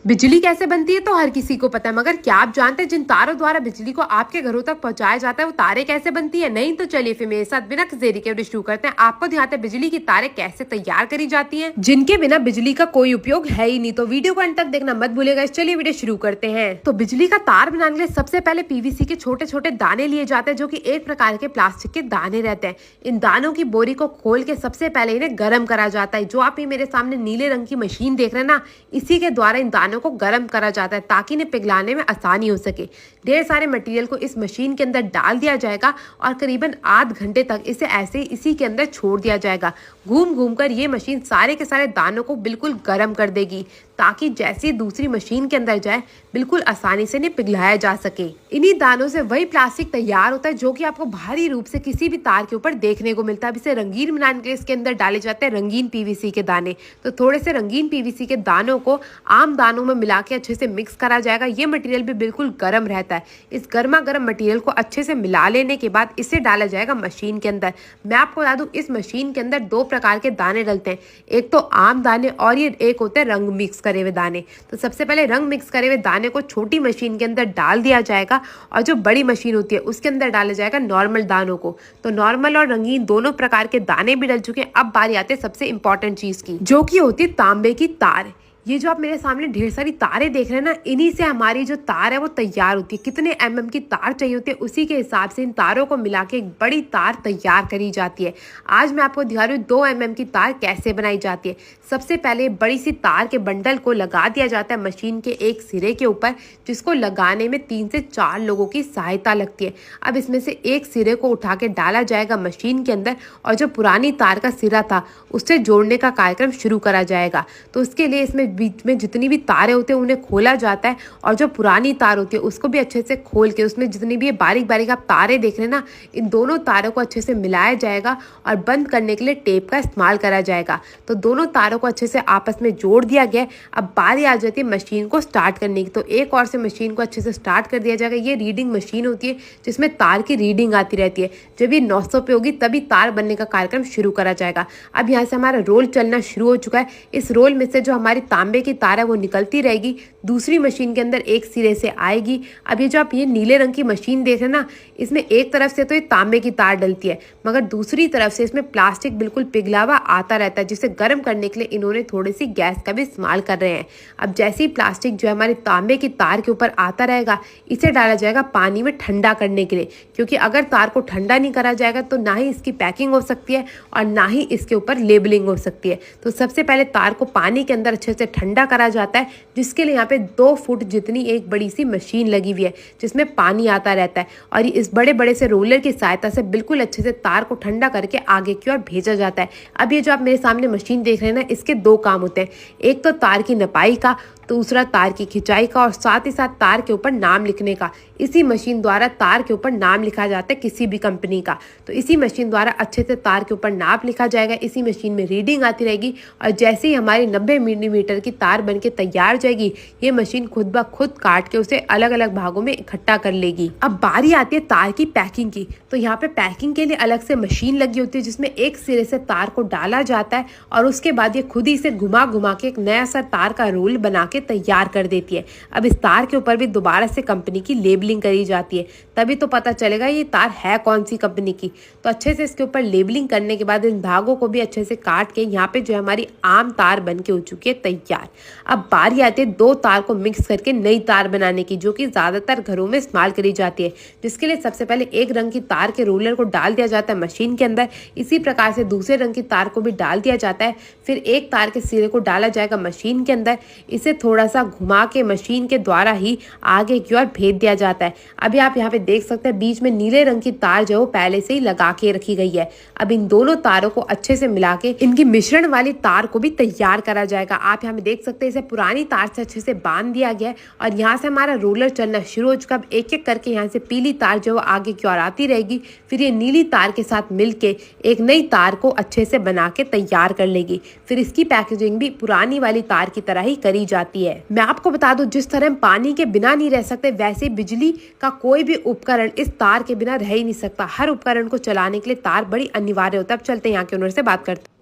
बिजली कैसे बनती है तो हर किसी को पता है, मगर क्या आप जानते हैं जिन तारों द्वारा बिजली को आपके घरों तक पहुंचाया जाता है वो तारें कैसे बनती है? नहीं तो चलिए फिर मेरे साथ बिना किसी देरी के शुरू करते हैं। आपको ध्यान है बिजली की तारें कैसे तैयार करी जाती हैं, जिनके बिना बिजली का कोई उपयोग है ही नहीं। तो वीडियो को अंत तक देखना मत भूलिएगा। चलिए वीडियो शुरू करते हैं। तो बिजली का तार बनाने के लिए सबसे पहले पीवीसी के छोटे छोटे दाने लिए जाते हैं, जो की एक प्रकार के प्लास्टिक के दाने रहते हैं। इन दानों की बोरी को खोल के सबसे पहले इन्हें गर्म करा जाता है। जो आप ये मेरे सामने नीले रंग की मशीन देख रहे हैं ना, इसी के द्वारा इन दानों को गर्म करा जाता है ताकि इन्हें पिघलाने में आसानी हो सके। ढेर सारे मटेरियल को इस मशीन के अंदर डाल दिया जाएगा और करीबन आध घंटे तक इसे ऐसे ही इसी के अंदर छोड़ दिया जाएगा। घूम घूम कर ये मशीन सारे के सारे दानों को बिल्कुल गर्म कर देगी, ताकि जैसी दूसरी मशीन के अंदर जाए बिल्कुल आसानी से इन्हें पिघलाया जा सके। इन्हीं दानों से वही प्लास्टिक तैयार होता है जो कि आपको भारी रूप से किसी भी तार के ऊपर देखने को मिलता है। अब इसे रंगीन बनाने के लिए इसके अंदर डाले जाते हैं रंगीन पीवीसी के दाने। तो थोड़े से रंगीन पीवीसी के दानों को आम दानों में मिला के अच्छे से मिक्स करा जाएगा। ये मटेरियल भी बिल्कुल गर्म रहता है। इस गर्मा गर्म मटेरियल को अच्छे से मिला लेने के बाद इसे डाला जाएगा मशीन के अंदर। मैं आपको बता दूं, इस मशीन के अंदर दो प्रकार के दाने डलते हैं, एक तो आम दाने और ये एक होते हैं रंग मिक्स करे हुए दाने। तो सबसे पहले रंग मिक्स करे हुए दाने को छोटी मशीन के अंदर डाल दिया जाएगा और जो बड़ी मशीन होती है उसके अंदर डाला जाएगा नॉर्मल दानों को। तो नॉर्मल और रंगीन दोनों प्रकार के दाने भी डल चुके हैं। अब बारी आती है सबसे इंपॉर्टेंट चीज की, जो की होती है तांबे की तार। ये जो आप मेरे सामने ढेर सारी तारें देख रहे हैं ना, इन्हीं से हमारी जो तार है वो तैयार होती है। कितने mm की तार चाहिए होती है उसी के हिसाब से इन तारों को मिला के एक बड़ी तार तैयार करी जाती है। आज मैं आपको दिखा रही हूँ 2 mm की तार कैसे बनाई जाती है। सबसे पहले बड़ी सी तार के बंडल को लगा दिया जाता है मशीन के एक सिरे के ऊपर, जिसको लगाने में 3 से 4 लोगों की सहायता लगती है। अब इसमें से एक सिरे को उठा के डाला जाएगा मशीन के अंदर और जो पुरानी तार का सिरा था उससे जोड़ने का कार्यक्रम शुरू करा जाएगा। तो उसके लिए इसमें बीच में जितनी भी तारें होती हैं उन्हें खोला जाता है और जो पुरानी तार होती है उसको भी अच्छे से खोल के उसमें जितनी भी बारीक बारीक आप तारें देख रहे हैं ना, इन दोनों तारों को अच्छे से मिलाया जाएगा और बंद करने के लिए टेप का इस्तेमाल करा जाएगा। तो दोनों तारों को अच्छे से आपस में जोड़ दिया गया। अब बारी आ जाती है मशीन को स्टार्ट करने की। तो एक और से मशीन को अच्छे से स्टार्ट कर दिया जाएगा। ये रीडिंग मशीन होती है जिसमें तार की रीडिंग आती रहती है। जब ये 900 पे होगी तभी तार बनने का कार्यक्रम शुरू करा जाएगा। अब यहाँ से हमारा रोल चलना शुरू हो चुका है। इस रोल में से जो हमारी तांबे की तार है वो निकलती रहेगी, दूसरी मशीन के अंदर एक सिरे से आएगी। अब ये जो आप ये नीले रंग की मशीन देख रहे हैं ना, इसमें एक तरफ से तो ये तांबे की तार डलती है, मगर दूसरी तरफ से इसमें प्लास्टिक बिल्कुल पिघला हुआ आता रहता है, जिसे गर्म करने के लिए इन्होंने थोड़ी सी गैस का भी इस्तेमाल कर रहे हैं। अब जैसे ही प्लास्टिक जो है हमारी तांबे की तार के ऊपर आता रहेगा, इसे डाला जाएगा पानी में ठंडा करने के लिए, क्योंकि अगर तार को ठंडा नहीं करा जाएगा तो ना ही इसकी पैकिंग हो सकती है और ना ही इसके ऊपर लेबलिंग हो सकती है। तो सबसे पहले तार को पानी के अंदर अच्छे से ठंडा करा जाता है, जिसके लिए यहाँ पे 2 फुट जितनी एक बड़ी सी मशीन लगी हुई है जिसमें पानी आता रहता है और इस बड़े बड़े से रोलर की सहायता से बिल्कुल अच्छे से तार को ठंडा करके आगे की ओर भेजा जाता है। अब ये जो आप मेरे सामने मशीन देख रहे हैं ना, इसके 2 काम होते हैं, एक तो तार की नपाई का, दूसरा तार की खिंचाई का और साथ ही साथ तार के ऊपर नाम लिखने का। इसी मशीन द्वारा तार के ऊपर नाम लिखा जाता है किसी भी कंपनी का। तो इसी मशीन द्वारा अच्छे से तार के ऊपर नाप लिखा जाएगा। इसी मशीन में रीडिंग आती रहेगी और जैसे ही हमारी 90 मिलीमीटर की तार बनके तैयार हो जाएगी, ये मशीन खुद ब खुद काट के उसे अलग अलग भागों में इकट्ठा कर लेगी। अब बारी आती है तार की पैकिंग की। तो यहाँ पे पैकिंग के लिए अलग से मशीन लगी होती है जिसमें एक सिरे से तार को डाला जाता है और उसके बाद ये खुद ही से घुमा घुमा के एक नया सा तार का रोल बना के तैयार कर देती है। अब इस तार के ऊपर भी दोबारा से कंपनी की लेबलिंग करी जाती है, तभी तो पता चलेगा ये तार है कौन सी कंपनी की। तो अच्छे से इसके ऊपर लेबलिंग करने के बाद इन धागों को भी अच्छे से काट के यहाँ पे जो है हमारी आम तार बन के हो चुकी है तैयार। अब बारी आती है 2 तार को मिक्स करके नई तार बनाने की, जो कि ज्यादातर घरों में इस्तेमाल करी जाती है। जिसके लिए सबसे पहले एक रंग की तार के रोलर को डाल दिया जाता है मशीन के अंदर, इसी प्रकार से दूसरे रंग की तार को भी डाल दिया जाता है। फिर एक तार के सिरे को डाला जाएगा मशीन के अंदर, इसे थोड़ा सा घुमा के मशीन के द्वारा ही आगे की ओर भेज दिया जाता है। अभी आप यहाँ पे देख सकते हैं बीच में नीले रंग की तार जो पहले से ही लगा के रखी गई है। अब इन दोनों तारों को अच्छे से मिला के इनकी मिश्रण वाली तार को भी तैयार करा जाएगा। आप यहाँ पे देख सकते हैं इसे पुरानी तार से अच्छे से बांध दिया गया है और यहाँ से हमारा रोलर चलना शुरू हो चुका है। अब एक एक करके यहाँ से पीली तार जो आगे की ओर आती रहेगी, फिर ये नीली तार के साथ मिलके एक नई तार को अच्छे से बना के तैयार कर लेगी। फिर इसकी पैकेजिंग भी पुरानी वाली तार की तरह ही करी जाती है। मैं आपको बता दूं, जिस तरह हम पानी के बिना नहीं रह सकते, वैसे बिजली का कोई भी उपकरण इस तार के बिना रह ही नहीं सकता। हर उपकरण को चलाने के लिए तार बड़ी अनिवार्य होता है। अब चलते हैं यहाँ के ओनर से बात करते हैं।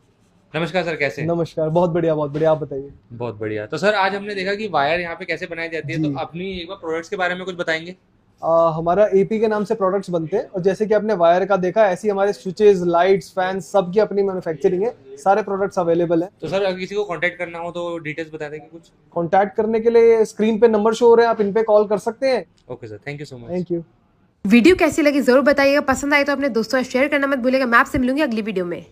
नमस्कार सर, कैसे हैं? नमस्कार। बहुत बढ़िया, बहुत बढ़िया। आप बताइए। बहुत बढ़िया। तो सर आज हमने देखा कि वायर यहाँ पे कैसे बनाई जाती है, तो जी। अपनी एक बार प्रोडक्ट्स के बारे में कुछ बताएंगे? हमारा एपी के नाम से प्रोडक्ट्स बनते हैं और जैसे कि आपने वायर का देखा, ऐसे ही हमारे स्विचेस, लाइट्स, फैंस सबकी अपनी मैन्युफैक्चरिंग है। सारे प्रोडक्ट्स अवेलेबल हैं। तो सर अगर किसी को कांटेक्ट करना हो तो डिटेल्स बता देंगे कुछ? कॉन्टैक्ट करने के लिए स्क्रीन पे नंबर शो हो रहे हैं, आप इन पे कॉल कर सकते हैं। Okay sir, thank you so much. Thank you. Video कैसी लगी जरूर बताइएगा, पसंद आए तो अपने दोस्तों से शेयर करना मत भूलिएगा। मैं आपसे मिलूंगी अगली वीडियो में।